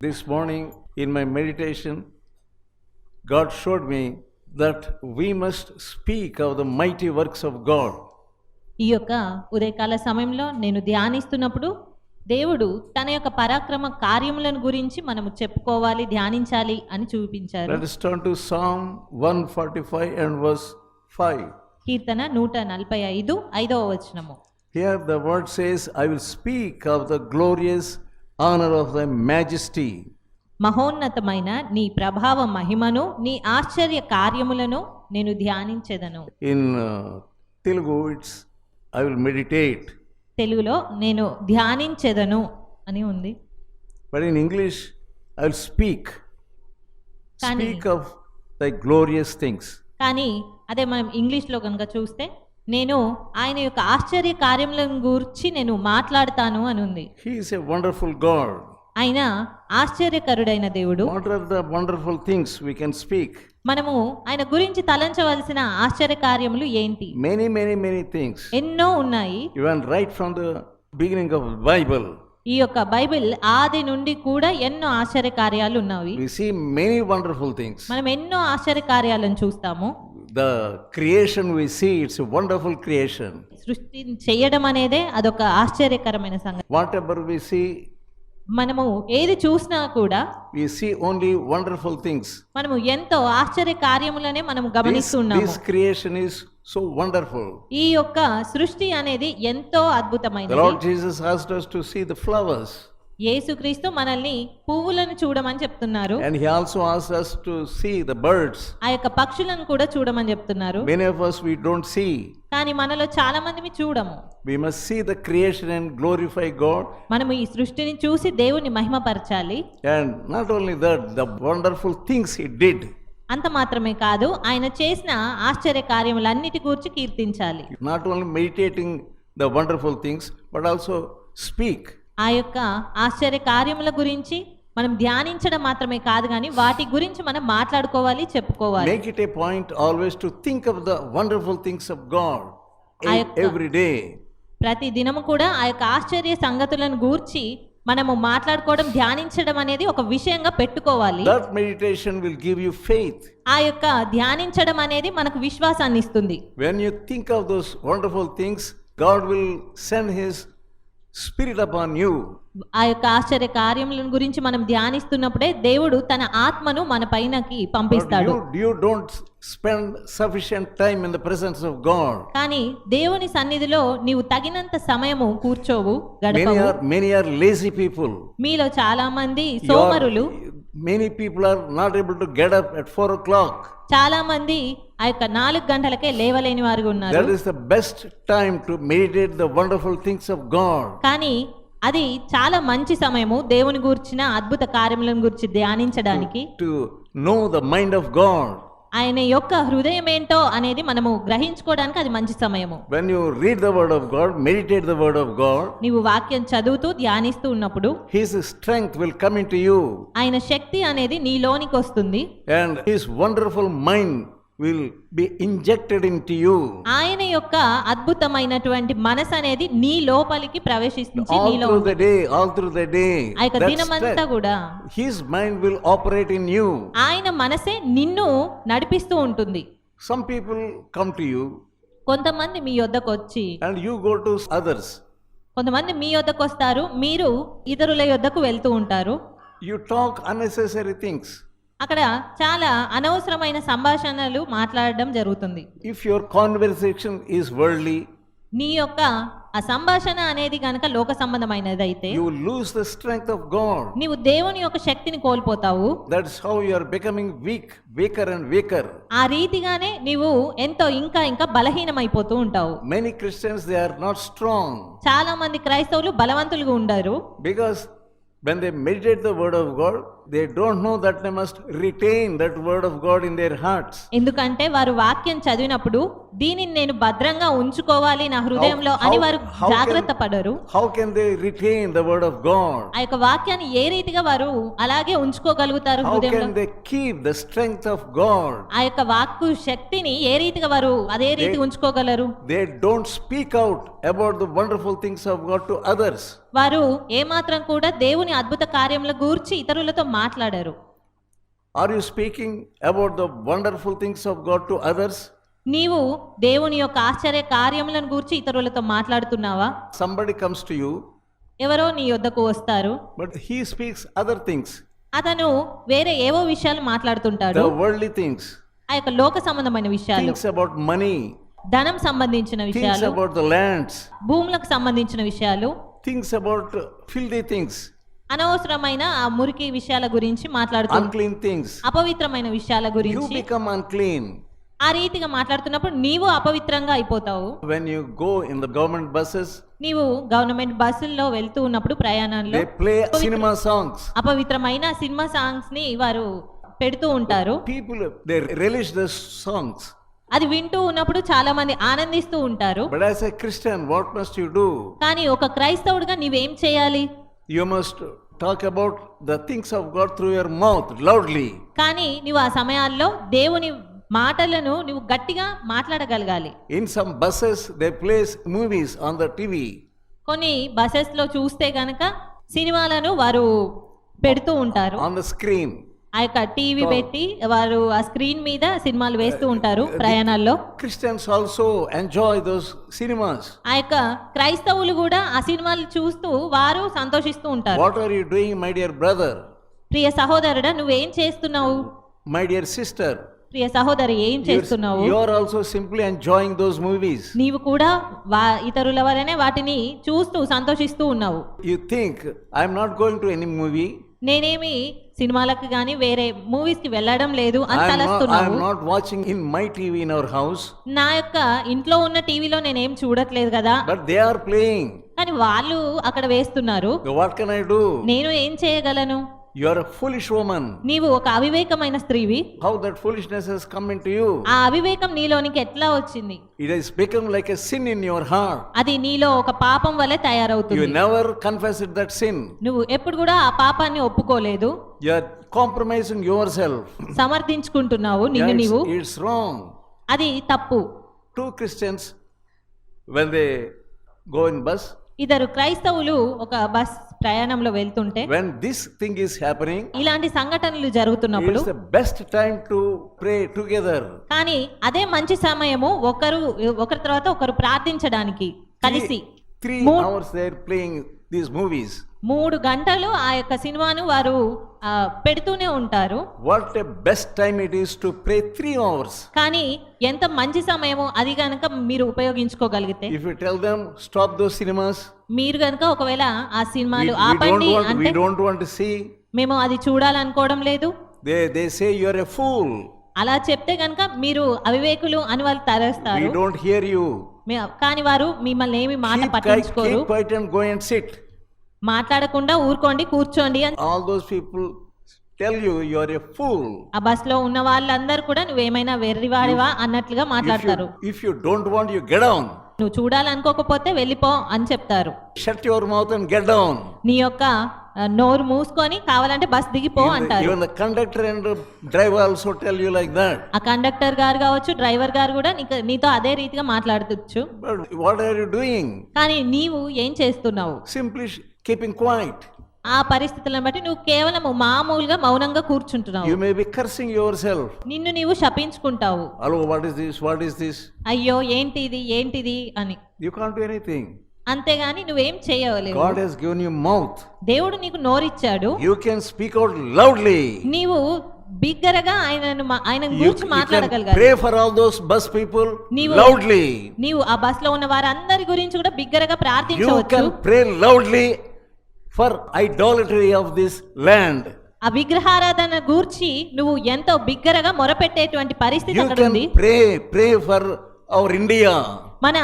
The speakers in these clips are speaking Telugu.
This morning in my meditation, God showed me that we must speak of the mighty works of God. ఈ యొక్క ఉదయకాల సమయంలో నేను ధ్యానిస్తున్నప్పుడు దేవుడు తన యొక్క పరాక్రమ కార్యములను గురించి మనము చెప్పుకోవాలి, ధ్యానించాలి అని చూపించారు. Let us turn to Psalm 145 and verse 5. కీర్తన 145 5వ వచనము. Here the word says, I will speak of the glorious honor of thy majesty. మహోన్నతమైన నీ ప్రభావ మహిమను, నీ ఆశ్చర్య కార్యములను నేను ధ్యానించెదను. In Telugu it's I will meditate. తెలుగులో నేను ధ్యానించెదను అని ఉంది. But in English I will speak of thy glorious things. కానీ అదే మనం ఇంగ్లీష్లో కనుక చూస్తే నేను ఆయన యొక్క ఆశ్చర్య కార్యములను గురించి నేను మాట్లాడతాను అని ఉంది. He is a wonderful God. ఆయన ఆశ్చర్యకరుడైన దేవుడు. What are the wonderful things we can speak? మనము ఆయన గురించి తలంచవలసిన ఆశ్చర్య కార్యములు ఏంటి? Many things. ఎన్నో ఉన్నాయి. Even right from the beginning of the Bible. ఈ యొక్క బైబిల్ ఆది నుండి కూడా ఎన్నో ఆశ్చర్య కార్యాలు ఉన్నాయి. We see many wonderful things. మనం ఎన్నో ఆశ్చర్య కార్యాలను చూస్తాము. The creation we see, it's a wonderful creation. సృష్టి చేయడం అనేదే అదొక ఆశ్చర్యకరమైన సంగతి. Whatever we see, మనము ఏది చూసినా కూడా we see only wonderful things. మనము ఎంతో ఆశ్చర్య కార్యములనే మనము గమనిస్తున్నాము. This creation is so wonderful. ఈ యొక్క సృష్టి అనేది ఎంతో అద్భుతమైనది. The Lord Jesus asked us to see the flowers. యేసుక్రీస్తు మనల్ని పువ్వులను చూడమని చెప్తున్నారు. And he also asked us to see the birds. ఆ యొక్క పక్షులను కూడా చూడమని చెప్తున్నారు. Many of us we don't see. కానీ మనలో చాలా మంది చూడము. We must see the creation and glorify God. మనము ఈ సృష్టిని చూసి దేవుని మహిమపరచాలి. And not only that, the wonderful things he did. అంత మాత్రమే కాదు, ఆయన చేసిన ఆశ్చర్య కార్యములన్నిటి గురించి కీర్తించాలి. Not only meditating the wonderful things, but also speak. ఆ యొక్క ఆశ్చర్య కార్యముల గురించి మనం ధ్యానించడం మాత్రమే కాదు, కానీ వాటి గురించి మనం మాట్లాడుకోవాలి, చెప్పుకోవాలి. Make it a point always to think of the wonderful things of God every day. ప్రతి దినము కూడా ఆ యొక్క ఆశ్చర్య సంగతులను గూర్చి మనము మాట్లాడుకోవడం, ధ్యానించడం అనేది ఒక విషయంగా పెట్టుకోవాలి. That meditation will give you faith. ఆ యొక్క ధ్యానించడం అనేది మనకు విశ్వాసాన్ని ఇస్తుంది. When you think of those wonderful things, God will send his spirit upon you. ఆ యొక్క ఆశ్చర్య కార్యములను గురించి మనం ధ్యానిస్తున్నప్పుడే దేవుడు తన ఆత్మను మన పైనకి పంపిస్తాడు. You don't spend sufficient time in the presence of God. కానీ దేవుని సన్నిధిలో నీవు తగినంత సమయము కూర్చోవు, గడపవు. Many are lazy people. మీలో చాలా మంది సోమరులు. Many people are not able to get up at 4 o'clock. చాలా మంది ఆ యొక్క 4 గంటలకే లేవలేని వారు ఉన్నారు. That is the best time to meditate the wonderful things of God. కానీ అది చాలా మంచి సమయము దేవుని గురించిన అద్భుత కార్యములను గురించి ధ్యానించడానికి. To know the mind of God. ఆయన యొక్క హృదయం ఏంటో అనేది మనము గ్రహించుకోవడానికి అది మంచి సమయము. When you read the word of God, meditate the word of God, నీవు వాక్యం చదువుతూ ధ్యానిస్తూ ఉన్నప్పుడు his strength will come into you. ఆయన శక్తి అనేది నీలోనికి వస్తుంది. And his wonderful mind will be injected into you. ఆయన యొక్క అద్భుతమైనటువంటి మనసు అనేది నీ లోపలికి ప్రవేశించి నీలో all through the day ఆ యొక్క దినమంతా కూడా his mind will operate in you. ఆయన మనసే నిన్ను నడిపిస్తూ ఉంటుంది. Some people come to you, కొంతమంది మీ యొద్దకు వచ్చి, and you go to others. కొంతమంది మీ యొద్దకు వస్తారు, మీరు ఇతరుల యొద్దకు వెళ్తూ ఉంటారు. You talk unnecessary things. అక్కడ చాలా అనవసరమైన సంభాషణలు మాట్లాడడం జరుగుతుంది. If your conversation is worldly, నీ యొక్క ఆ సంభాషణ అనేది గనక లోక సంబంధమైనదైతే you lose the strength of God. నీవు దేవుని యొక్క శక్తిని కోల్పోతావు. That's how you are becoming weaker and weaker. ఆ రీతిగానే నీవు ఎంతో ఇంకా బలహీనమైపోతూ ఉంటావు. Many Christians, they are not strong. చాలా మంది క్రైస్తవులు బలవంతులుగా ఉండరు. Because when they meditate the word of God, they don't know that they must retain that word of God in their hearts. ఎందుకంటే వారు వాక్యం చదివినప్పుడు దీనిని నేను భద్రంగా ఉంచుకోవాలి నా హృదయంలో అని వారు జాగ్రత్త పడరు. How can they retain the word of God? ఆ యొక్క వాక్యాన్ని ఏ రీతిగా వారు అలాగే ఉంచుకోగలుగుతారు How హృదయంలో? can they keep the strength of God? ఆ యొక్క వాక్కు శక్తిని ఏ రీతిగా వారు అదే రీతి ఉంచుకోగలరు? They don't speak out about the wonderful things of God to others. వారు ఏమాత్రం కూడా దేవుని అద్భుత కార్యముల గూర్చి ఇతరులతో మాట్లాడారు. Are you speaking about the wonderful things of God to others? నీవు దేవుని యొక్క ఆశ్చర్య కార్యములను గూర్చి ఇతరులతో మాట్లాడుతున్నావా? Somebody comes to you, ఎవరో నీ యొద్దకు వస్తారు, but he speaks other things, అతను వేరే ఏవో విషయాలు మాట్లాడుతుంటాడు. the worldly things, ఆ యొక్క లోక సంబంధమైన విషయాలు, things about money, ధనం సంబంధించిన things విషయాలు, about the lands, భూములకు సంబంధించిన విషయాలు, things about filthy things, అనవసరమైన ఆ మురికి విషయాల గురించి మాట్లాడుతూ, unclean things. అపవిత్రమైన విషయాల You గురించి become unclean ఆ రీతిగా మాట్లాడుతున్నప్పుడు నీవు అపవిత్రంగా అయిపోతావు. when you go in the government buses. నీవు గవర్నమెంట్ బస్సుల్లో వెళ్తూ ఉన్నప్పుడు ప్రయాణంలో They play cinema songs. అపవిత్రమైన సినిమా సాంగ్స్ ని వారు పెడుతూ ఉంటారు. People, they relish the songs. అది వింటూ ఉన్నప్పుడు చాలా మంది ఆనందిస్తూ ఉంటారు. But as a Christian, what must you do? కానీ ఒక క్రైస్తవుడిగా నీవేం చేయాలి? You must talk about the things of God through your mouth loudly. కానీ నీవు ఆ సమయాల్లో దేవుని మాటలను నువ్వు గట్టిగా మాట్లాడగలగాలి. In some buses, they play movies on the TV. కొన్ని బసెస్ లో చూస్తే గనక సినిమాలను వారు పెడుతూ ఉంటారు. On the screen. ఆ యొక్క టీవీ పెట్టి వారు ఆ స్క్రీన్ మీద సినిమాలు వేస్తూ ఉంటారు ప్రయాణాల్లో. Christians also enjoy those cinemas. ఆ యొక్క క్రైస్తవులు కూడా ఆ సినిమాలు చూస్తూ వారు సంతోషిస్తూ ఉంటారు. What are you doing, my dear brother? ప్రియ సహోదరుడా, నువ్వేం చేస్తున్నావు? My dear sister, ప్రియ సహోదరి, ఏం చేస్తున్నావు? you are also simply enjoying those movies. నీవు కూడా ఇతరుల వలనే వాటిని చూస్తూ సంతోషిస్తూ ఉన్నావు. You think, I am not going to any movie. నేనేమి సినిమాలకు గాని వేరే మూవీస్ కి వెళ్ళడం లేదు అని I am తలస్తున్నావు. not watching in my TV in our house. నా యొక్క ఇంట్లో ఉన్న టీవీలో నేనేం చూడట్లేదు కదా, But they are playing. కానీ వాళ్ళు అక్కడ వేస్తున్నారు. What can I do? నేను ఏం చేయగలను? You are a foolish woman. నీవు ఒక అవివేకమైన స్త్రీవి. How that foolishness has come into you? ఆ అవివేకం నీలోనికి ఎట్లా వచ్చింది? It has become like a sin in your heart. అది నీలో ఒక పాపం వలె You తయారవుతుంది. never confessed that sin. నువ్వు ఎప్పుడు కూడా ఆ పాపాన్ని ఒప్పుకోలేదు. You are compromising yourself. సమర్థించుకుంటున్నావు Yeah, నిన్ను నీవు. it's wrong. అది తప్పు. Two Christians, when they go in bus, ఇద్దరు క్రైస్తవులు ఒక బస్ ప్రయాణంలో వెళ్తుంటే when this thing is happening, ఇలాంటి సంఘటనలు జరుగుతున్నప్పుడు it's the best time to pray together. కానీ అదే మంచి సమయము ఒకరి తర్వాత ఒకరు ప్రార్థించడానికి కలిసి. 3 hours they are playing these movies. 3 గంటలు ఆ యొక్క సినిమాను వారు పెడుతూనే ఉంటారు. What a best time it is to pray 3 hours. కానీ ఎంత మంచి సమయమో అది గనక మీరు ఉపయోగించుకోగలిగితే. If you tell them stop those cinemas, మీరు గనక ఒకవేళ ఆ సినిమాలు we ఆపండి అంటే we don't want to see. మేము అది చూడాలనుకోవడం లేదు. They say you are a fool. అలా చెప్తే గనక మీరు అవివేకులు అని వాళ్ళు తరస్తారు. We don't hear you. కానీ వారు మిమ్మల్ని ఏమి మాట పట్టించుకోరు. Keep quiet and go and sit. మాట్లాడకుండా ఊరుకోండి, కూర్చోండి అని All those people tell you you are a fool. ఆ బస్ లో ఉన్న వాళ్ళందరూ కూడా నువ్వేమైనా వెర్రివాడివా అన్నట్లుగా మాట్లాడతారు. If you don't want, you get down. నువ్వు చూడాలనుకోకపోతే వెళ్ళిపో అని చెప్తారు. Shut your mouth and get down. నీ యొక్క నోరు మూసుకొని కావాలంటే బస్ దిగిపో అంటారు. Even the conductor and driver also tell you like that. ఆ కండక్టర్ గారు కావచ్చు, డ్రైవర్ గారు కూడా నీతో అదే రీతిగా మాట్లాడవచ్చు. But what are you doing? కానీ నీవు ఏం చేస్తున్నావు? Simply keeping quiet. ఆ పరిస్థితులను బట్టి నువ్వు కేవలం మామూలుగా మౌనంగా కూర్చుంటున్నావు. You may be cursing yourself. నిన్ను నీవు శపించుకుంటావు. Hello, what is this? What is this? అయ్యో ఏంటిది అని. You can't do anything. అంతేగాని నువ్వేం చేయలేవు. God has given you mouth. దేవుడు నీకు నోరిచ్చాడు. You can speak out loudly. నీవు బిగ్గరగా ఆయన గురించి You can మాట్లాడగలగాలి. pray for all those bus people నీవు loudly. నీవు ఆ బస్ లో ఉన్న వారందరి గురించి కూడా బిగ్గరగా You ప్రార్థించవచ్చు. can pray loudly for idolatry of this land. ఆ విగ్రహారాధన గూర్చి నువ్వు ఎంతో బిగ్గరగా మొరపెట్టేటువంటి పరిస్థితి You అక్కడ ఉంది. can pray for our India. మన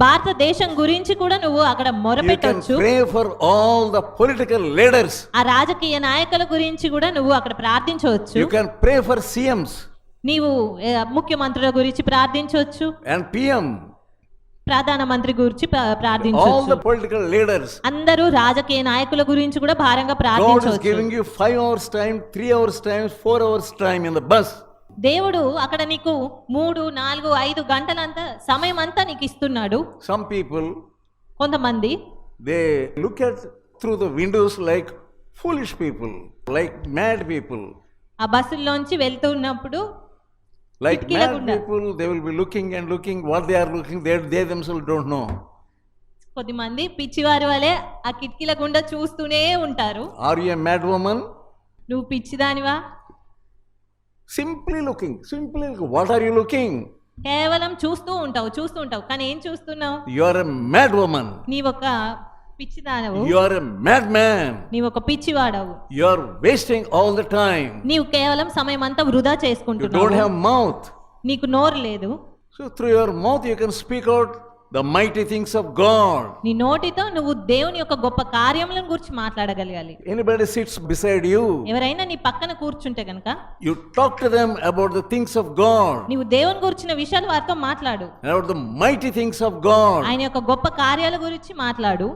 భారతదేశం గురించి కూడా నువ్వు అక్కడ You can మొరపెట్టొచ్చు. pray for all the political leaders. ఆ రాజకీయ నాయకుల గురించి కూడా నువ్వు అక్కడ ప్రార్థించవచ్చు. You can pray for CMs నీవు ముఖ్యమంత్రుల గురించి ప్రార్థించవచ్చు, and PM. ప్రధానమంత్రి గురించి All the ప్రార్థించవచ్చు. political leaders. అందరూ రాజకీయ నాయకుల గురించి కూడా భారంగా God is ప్రార్థించవచ్చు. giving you 5 hours time, 3 hours time, 4 hours time in the bus. దేవుడు అక్కడ నీకు 3, 4, 5 గంటలంత సమయం అంతా నీకు ఇస్తున్నాడు. Some people, కొంతమంది they look at through the windows like foolish people, like mad people. ఆ బస్సుల్లోంచి వెళ్తూ ఉన్నప్పుడు Like కిటికీల mad గుండా. people, they will be looking and looking. What they are looking, they themselves don't know. కొద్దిమంది పిచ్చివారి వలె ఆ కిటికీల గుండా చూస్తూనే ఉంటారు. Are you a mad woman? నువ్వు పిచ్చిదానివా? Simply looking, simply looking. What are you looking? కేవలం చూస్తూ ఉంటావు కానీ ఏం చూస్తున్నావు? You are a mad woman. నీవొక పిచ్చిదానవు, You are a madman. నీవొక పిచ్చివాడవు. You are wasting all the time. నీవు కేవలం సమయం అంతా వృధా You don't చేసుకుంటున్నావు. have mouth. నీకు నోరు లేదు. So through your mouth you can speak out the mighty things of God. నీ నోటితో నువ్వు దేవుని యొక్క గొప్ప కార్యములను గురించి మాట్లాడగలగాలి. Anybody sits beside you, ఎవరైనా నీ పక్కన కూర్చుంటే గనక you talk to them about the things of God, నీవు దేవుని గురించిన విషయాలు వారితో మాట్లాడు. about the mighty things of God. ఆయన యొక్క గొప్ప కార్యాల గురించి మాట్లాడు.